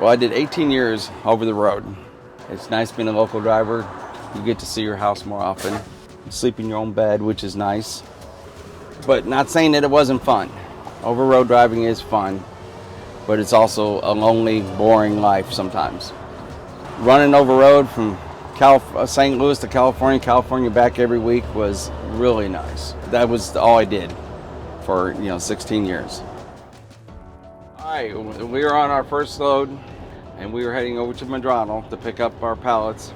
I did 18 years over the road. It's nice being a local driver. You get to see your house more often. You sleep in your own bed, which is nice. But not saying that it wasn't fun. Over road driving is fun, but it's also a lonely, boring life sometimes. Running over road from St. Louis to California back every week was really nice. That was all I did for 16 years. All right, we were on our first load, and we were heading over to Medrano to pick up our pallets,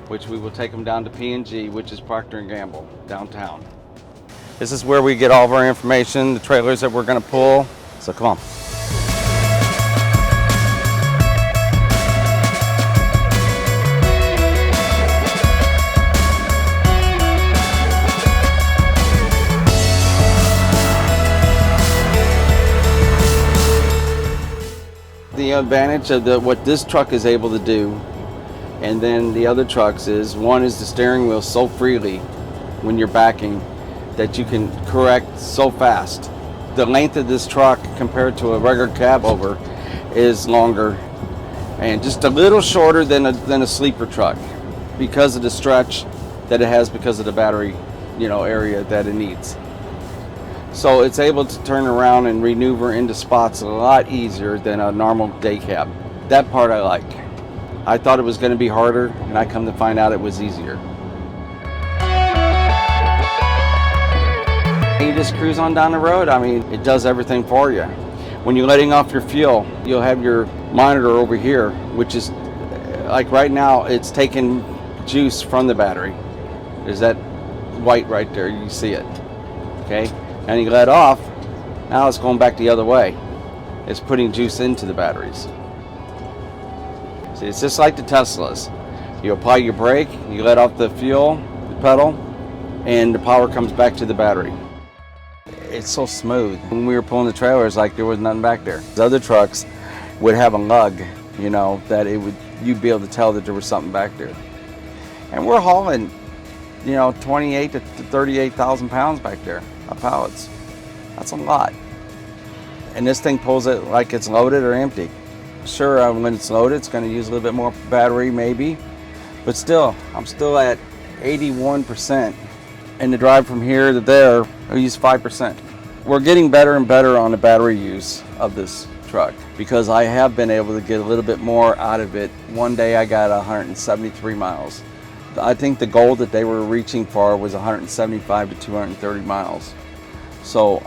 which we will take them down to P&G, which is Procter & Gamble, downtown. This is where we get all of our information, the trailers that we're going to pull. So come on. The advantage of what this truck is able to do, and then the other trucks is, one is the steering wheel so freely when you're backing that you can correct so fast. The length of this truck compared to a regular cab over is longer and just a little shorter than a sleeper truck because of the stretch that it has because of the battery area that it needs. So it's able to turn around and maneuver into spots a lot easier than a normal day cab. That part I like. I thought it was going to be harder, and I come to find out it was easier. You just cruise on down the road. I mean, it does everything for you. When you're letting off your fuel, you'll have your monitor over here, which is, like right now, it's taking juice from the battery. There's that white right there, you see it, okay? And you let off, now it's going back the other way. It's putting juice into the batteries. See, it's just like the Teslas. You apply your brake, you let off the fuel, the pedal, and the power comes back to the battery. It's so smooth. When we were pulling the trailers, like there was nothing back there. The other trucks would have a lug, that you'd be able to tell that there was something back there. And we're hauling, 28 to 38,000 pounds back there of pallets. That's a lot. And this thing pulls it like it's loaded or empty. Sure, when it's loaded, it's going to use a little bit more battery maybe, but still, I'm still at 81%. And the drive from here to there, I use 5%. We're getting better and better on the battery use of this truck because I have been able to get a little bit more out of it. One day I got 173 miles. I think the goal that they were reaching for was 175 to 230 miles. So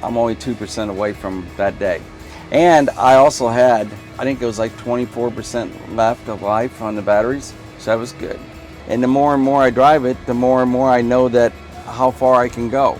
I'm only 2% away from that day. And I also had, I think it was like 24% left of life on the batteries, so that was good. And the more and more I drive it, the more and more I know that how far I can go.